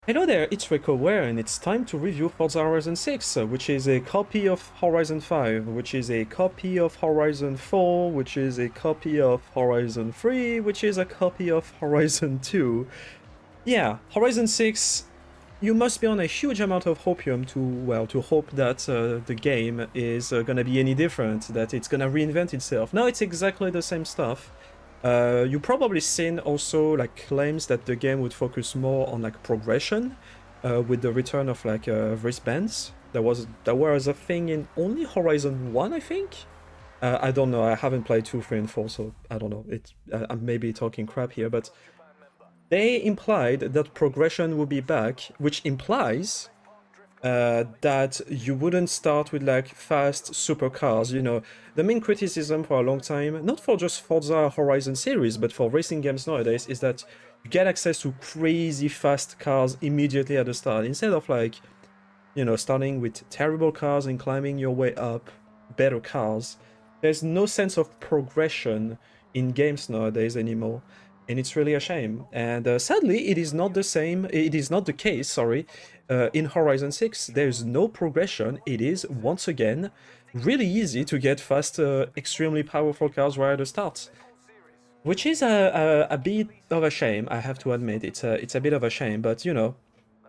Hello there, it's Rico and it's time to review Forza Horizon 6, which is a copy of Horizon 5, which is a copy of Horizon 4, which is a copy of Horizon 3, which is a copy of Horizon 2. Yeah, Horizon 6, you must be on a huge amount of hopium to hope that the game is gonna be any different, that it's gonna reinvent itself. No, it's exactly the same stuff. You probably seen also like claims that the game would focus more on like progression with the return of like wristbands. That was a thing in only Horizon 1, I think. I don't know. I haven't played 2, 3, and 4, so I don't know. I'm maybe talking crap here, but they implied that progression would be back, which implies that you wouldn't start with like fast supercars. You know, the main criticism for a long time, not for just Forza Horizon series, but for racing games nowadays, is that you get access to crazy fast cars immediately at the start, instead of like, you know, starting with terrible cars and climbing your way up better cars. There's no sense of progression in games nowadays anymore, and it's really a shame. And sadly, it is not the same. It is not the case. Sorry, in Horizon 6, there's no progression. It is once again really easy to get fast, extremely powerful cars right at the start, which is a bit of a shame. I have to admit, it's a bit of a shame. But you know,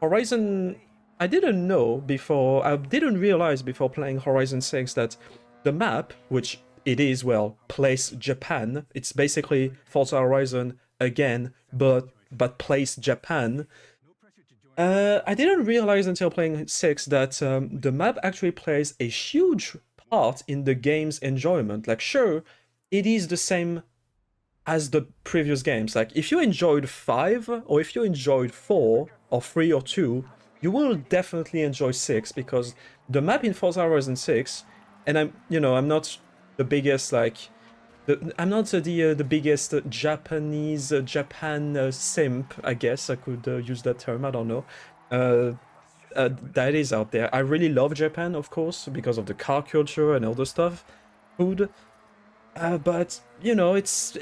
Horizon, I didn't know before. I didn't realize before playing Horizon 6 that the map, which it is, well, place Japan. It's basically Forza Horizon again, but place Japan. I didn't realize until playing 6 that the map actually plays a huge part in the game's enjoyment. Like, sure, it is the same as the previous games. Like, if you enjoyed 5, or if you enjoyed 4, or 3, or 2, you will definitely enjoy 6, because the map in Forza Horizon 6, and I'm not the biggest, like, I'm not the biggest Japanese Japan simp, I guess I could use that term, I don't know. That is out there. I really love Japan, of course, because of the car culture and all the stuff, food. But you know, it's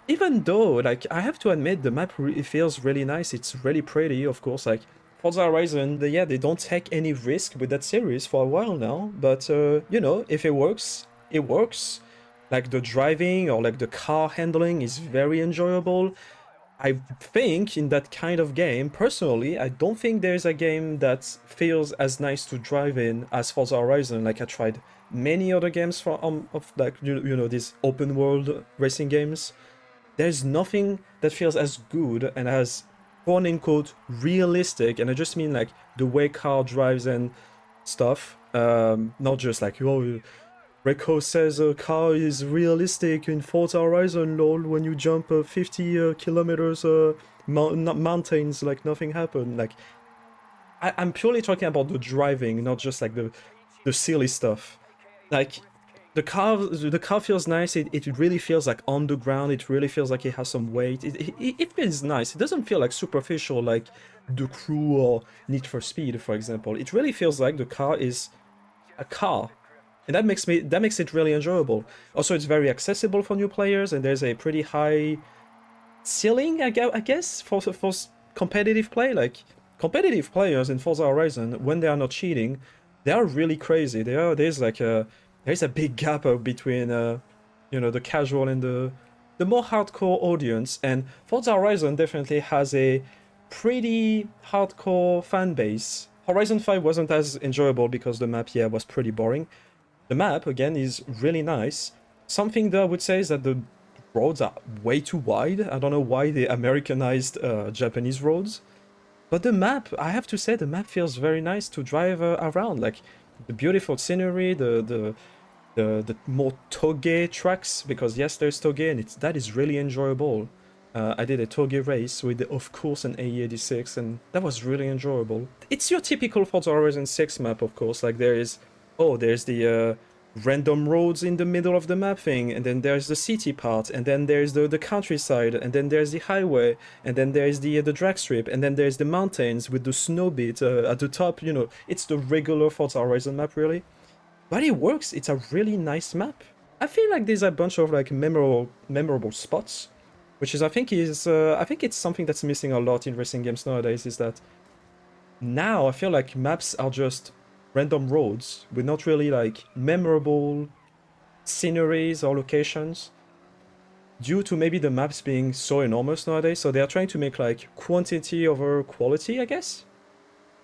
even though, like, I have to admit the map it feels really nice. It's really pretty, of course. Like Forza Horizon, they don't take any risk with that series for a while now. But you know, if it works, it works. Like the driving or like the car handling is very enjoyable. I think in that kind of game, personally, I don't think there's a game that feels as nice to drive in as Forza Horizon. Like, I tried many other games for of like you know, these open world racing games. There's nothing that feels as good and as quote unquote realistic, and I just mean like the way car drives and stuff. Not just like, oh, Reco says a car is realistic in Forza Horizon, lol, when you jump 50 kilometers mountains like nothing happened. Like, I'm purely talking about the driving, not just like the silly stuff. Like, the car feels nice. It really feels like on the ground. It really feels like it has some weight. It feels nice. It doesn't feel like superficial like The Crew or Need for Speed, for example. It really feels like the car is a car, and that makes it really enjoyable. Also, it's very accessible for new players, and there's a pretty high ceiling, I guess, for competitive play. Like, competitive players in Forza Horizon, when they are not cheating, they are really crazy. There's a big gap between you know, the casual and the more hardcore audience, and Forza Horizon definitely has a pretty hardcore fan base. Horizon 5 wasn't as enjoyable because the map, yeah, was pretty boring. The map, again, is really nice. Something that I would say is that the roads are way too wide. I don't know why they Americanized Japanese roads. But the map, I have to say, the map feels very nice to drive around. Like, the beautiful scenery, the more toge tracks, because yes, there's toge, and that is really enjoyable. I did a toge race with, of course, an AE86, and that was really enjoyable. It's your typical Forza Horizon 6 map, of course. Like, there's the random roads in the middle of the map thing, and then there's the city part, and then there's the countryside, and then there's the highway, and then there's the drag strip, and then there's the mountains with the snow bit at the top. You know, it's the regular Forza Horizon map, really. But it works. It's a really nice map. I feel like there's a bunch of like memorable spots, which is I think it's something that's missing a lot in racing games nowadays. Is that now I feel like maps are just random roads with not really like memorable sceneries or locations due to maybe the maps being so enormous nowadays. So they are trying to make like quantity over quality, I guess.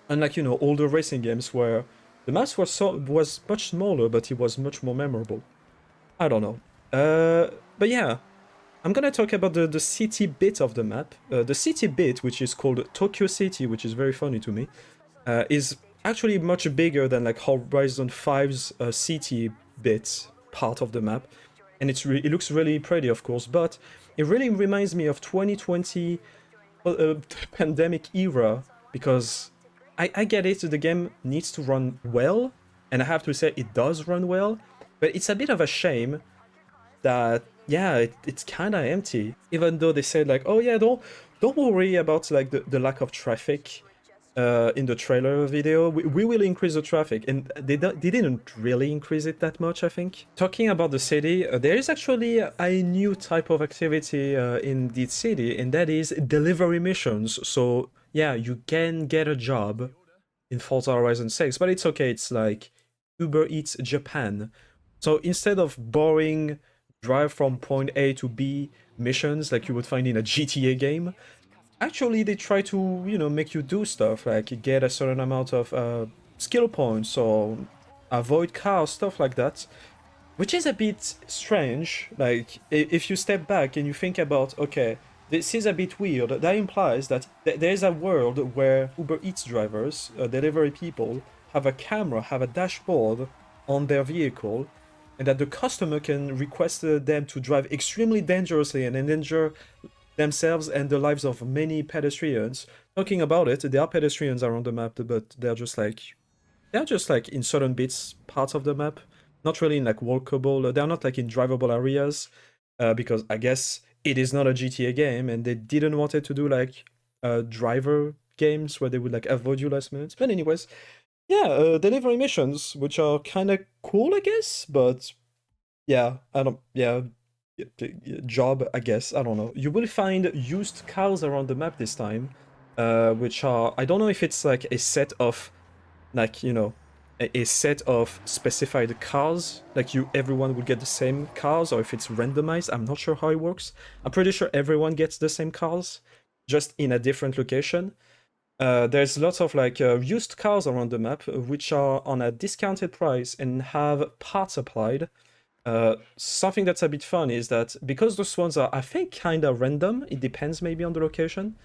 Unlike, you know, older racing games where the maps was much smaller, but it was much more memorable. I don't know. But yeah, I'm gonna talk about the city bit of the map. The city bit, which is called Tokyo City, which is very funny to me, is actually much bigger than like Horizon 5's city bit part of the map. And it looks really pretty, of course, but it really reminds me of 2020 pandemic era, because I get it, the game needs to run well, and I have to say it does run well, but it's a bit of a shame that, yeah, it's kind of empty, even though they said like, oh yeah, don't worry about like the lack of traffic in the trailer video. We will increase the traffic, and they didn't really increase it that much, I think. Talking about the city, there is actually a new type of activity in the city, and that is delivery missions. So yeah, you can get a job in Forza Horizon 6, but it's okay, it's like Uber Eats Japan. So instead of boring drive from point A to B missions like you would find in a GTA game, actually they try to, you know, make you do stuff like get a certain amount of skill points or avoid cars, stuff like that, which is a bit strange. Like if you step back and you think about, okay, this is a bit weird, that implies that there's a world where Uber Eats drivers, delivery people, have a camera, have a dashboard on their vehicle, and that the customer can request them to drive extremely dangerously and endanger themselves and the lives of many pedestrians. Talking about it, there are pedestrians around the map, but they're just like in certain bits, parts of the map, not really in like walkable. They're not like in drivable areas, because I guess it is not a GTA game, and they didn't want it to do like driver games where they would like avoid you last minute. But anyways, yeah, delivery missions, which are kind of cool, I guess. But yeah, I don't. Yeah, job, I guess. I don't know. You will find used cars around the map this time, which are, I don't know if it's like a set of, like, you know, a set of specified cars, like everyone will get the same cars, or if it's randomized. I'm not sure how it works. I'm pretty sure everyone gets the same cars, just in a different location. There's lots of like used cars around the map, which are on a discounted price and have parts applied. Something that's a bit fun is that because those ones are, I think, kind of random, it depends maybe on the location,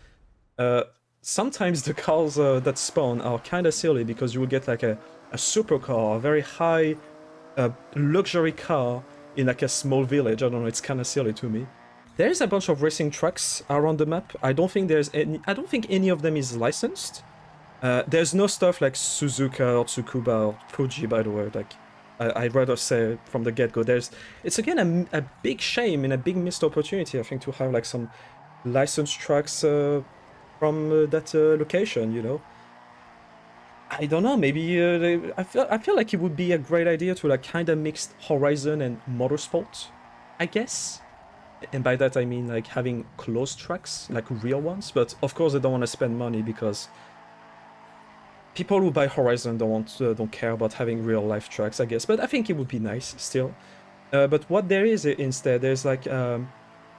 sometimes the cars that spawn are kind of silly, because you will get like a supercar, a very high luxury car in like a small village. I don't know, it's kind of silly to me. There's a bunch of racing trucks around the map. I don't think any of them is licensed. There's no stuff like Suzuka or Tsukuba or Fuji, by the way. Like, I'd rather say from the get-go. It's again a big shame and a big missed opportunity, I think, to have like some licensed trucks from that location, you know. I don't know, maybe I feel like it would be a great idea to like kind of mix Horizon and Motorsport, I guess. And by that I mean like having close tracks, like real ones. But of course they don't want to spend money, because people who buy Horizon don't care about having real life tracks, I guess. But I think it would be nice still. But what there is instead, there's like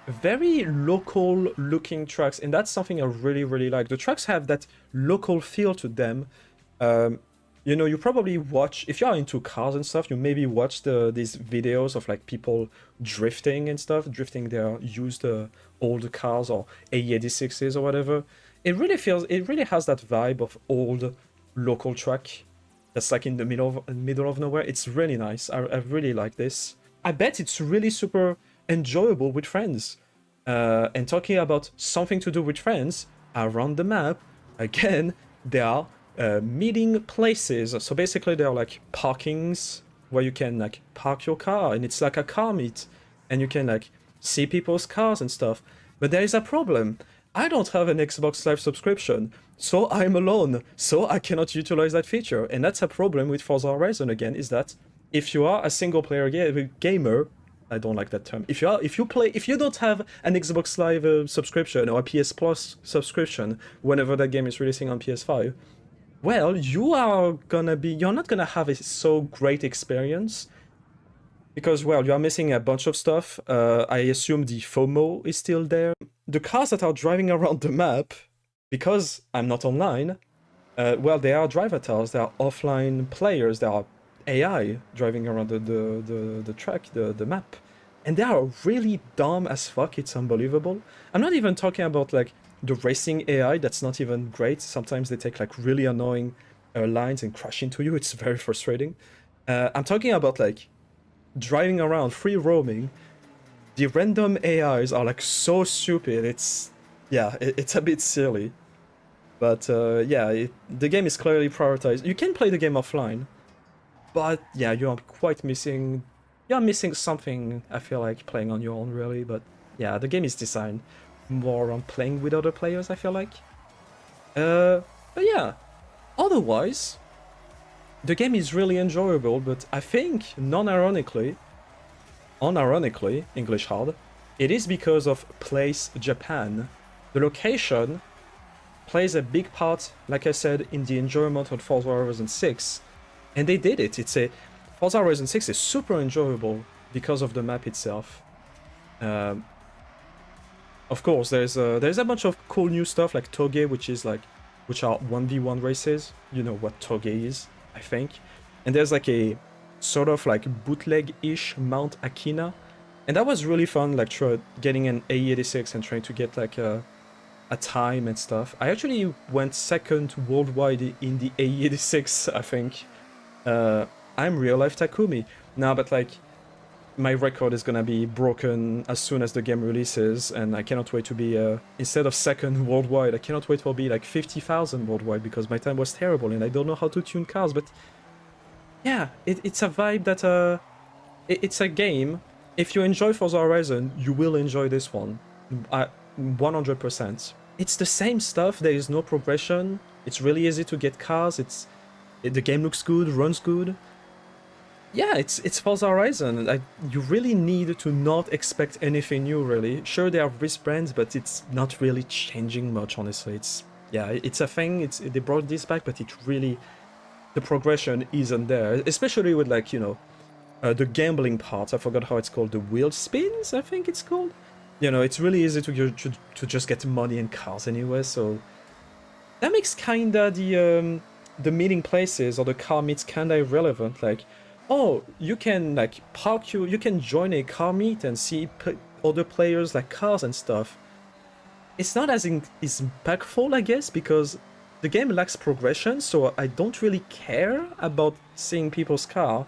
very local looking tracks, and that's something I really like. The tracks have that local feel to them. You know, you probably watch, if you are into cars and stuff, you maybe watch these videos of like people drifting and stuff, drifting their used old cars or AE86s or whatever. It really has that vibe of old local track that's like in the middle of nowhere. It's really nice. I really like this. I bet it's really super enjoyable with friends. And talking about something to do with friends, around the map, again, there are meeting places. So basically there are like parkings where you can like park your car, and it's like a car meet, and you can like see people's cars and stuff. But there is a problem. I don't have an Xbox Live subscription, so I'm alone, so I cannot utilize that feature. And that's a problem with Forza Horizon again, is that if you are a single player gamer, I don't like that term. If you don't have an Xbox Live subscription or a PS Plus subscription whenever that game is releasing on PS5, well, you're not gonna have a so great experience because, well, you are missing a bunch of stuff. I assume the FOMO is still there. The cars that are driving around the map, because I'm not online, well, they are drive avatars, they are offline players, they are AI driving around the track, the map. And they are really dumb as fuck, it's unbelievable. I'm not even talking about like the racing AI, that's not even great. Sometimes they take like really annoying lines and crash into you, it's very frustrating. I'm talking about like driving around, free roaming. The random AIs are like so stupid, it's a bit silly. But yeah, the game is clearly prioritized. You can play the game offline, but yeah, you're missing something. I feel like playing on your own, really. But yeah, the game is designed more on playing with other players. I feel like. Uh, but yeah, otherwise, the game is really enjoyable. But I think unironically, English hard, it is because of Place Japan. The location plays a big part, like I said, in the enjoyment of Forza Horizon 6. And they did it. Forza Horizon 6 is super enjoyable because of the map itself. Um, of course, there's a bunch of cool new stuff like Toge, which are 1v1 races. You know what Toge is, I think. And there's like a sort of like bootleg-ish Mount Akina. And that was really fun, like getting an AE86 and trying to get like a time and stuff. I actually went second worldwide in the AE86, I think. I'm real life Takumi. Now, but like, my record is gonna be broken as soon as the game releases, and I cannot wait to be, instead of second worldwide, I cannot wait for be like 50,000 worldwide, because my time was terrible and I don't know how to tune cars, but yeah, it's a vibe that, it's a game. If you enjoy Forza Horizon, you will enjoy this one. 100%. It's the same stuff, there is no progression, it's really easy to get cars, the game looks good, runs good. Yeah, it's Forza Horizon. You really need to not expect anything new, really. Sure, they are brands, but it's not really changing much, honestly. It's a thing, they brought this back, but the progression isn't there, especially with like, the gambling part. I forgot how it's called, the wheel spins, I think it's called. It's really easy to just get money and cars anyway, so that makes kinda the meeting places or the car meets kinda irrelevant. Like, oh, you can like you can join a car meet and see other players like cars and stuff. It's not as impactful, I guess, because the game lacks progression, so I don't really care about seeing people's car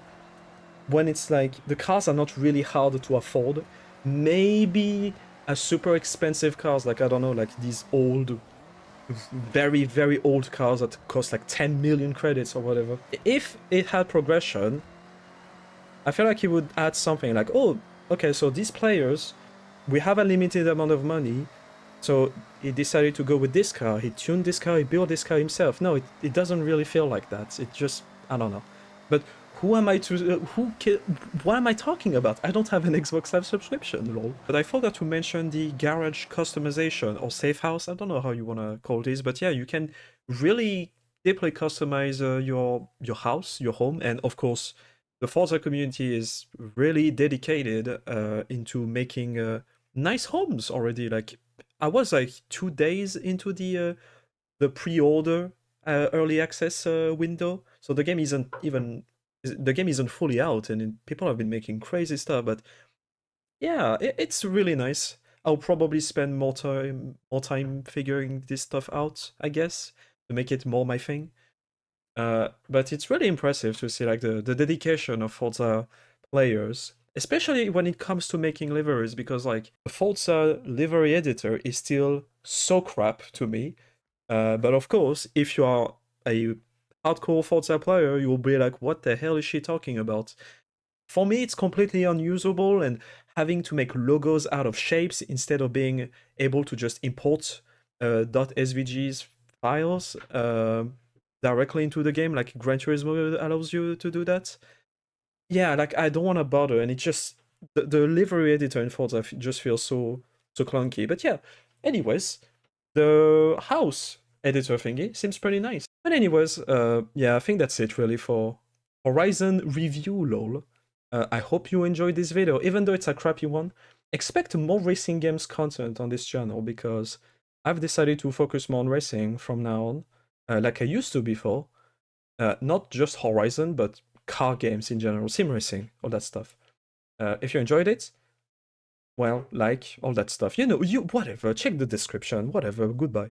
when it's like the cars are not really hard to afford. Maybe a super expensive cars, like I don't know, like these old, very, very old cars that cost like 10 million credits or whatever. If it had progression, I feel like it would add something like, oh, okay, so these players, we have a limited amount of money, so he decided to go with this car, he tuned this car, he built this car himself. No, it doesn't really feel like that. It just, I don't know. But who am I to, what am I talking about? I don't have an Xbox Live subscription, lol. But I forgot to mention the garage customization, or safe house, I don't know how you want to call this, but yeah, you can really deeply customize your house, your home, and of course, the Forza community is really dedicated into making nice homes already. Like, I was like 2 days into the pre-order early access window, so the game isn't fully out, and people have been making crazy stuff. But yeah, it's really nice. I'll probably spend more time figuring this stuff out, I guess, to make it more my thing. But it's really impressive to see like the dedication of Forza players, especially when it comes to making liveries, because like the Forza livery editor is still so crap to me. But of course, if you are a hardcore Forza player, you will be like, what the hell is she talking about? For me, it's completely unusable, and having to make logos out of shapes instead of being able to just import .svgs files directly into the game, like Gran Turismo allows you to do that. Yeah, like I don't want to bother, and it just the livery editor in Forza just feels so clunky. But yeah, anyways, the house editor thingy. Seems pretty nice. But anyways, yeah, I think that's it really for Horizon review, lol. I hope you enjoyed this video, even though it's a crappy one. Expect more racing games content on this channel because I've decided to focus more on racing from now on, like I used to before. Not just Horizon, but car games in general, sim racing, all that stuff. If you enjoyed it, well, like, all that stuff. You know, whatever, check the description, whatever, goodbye.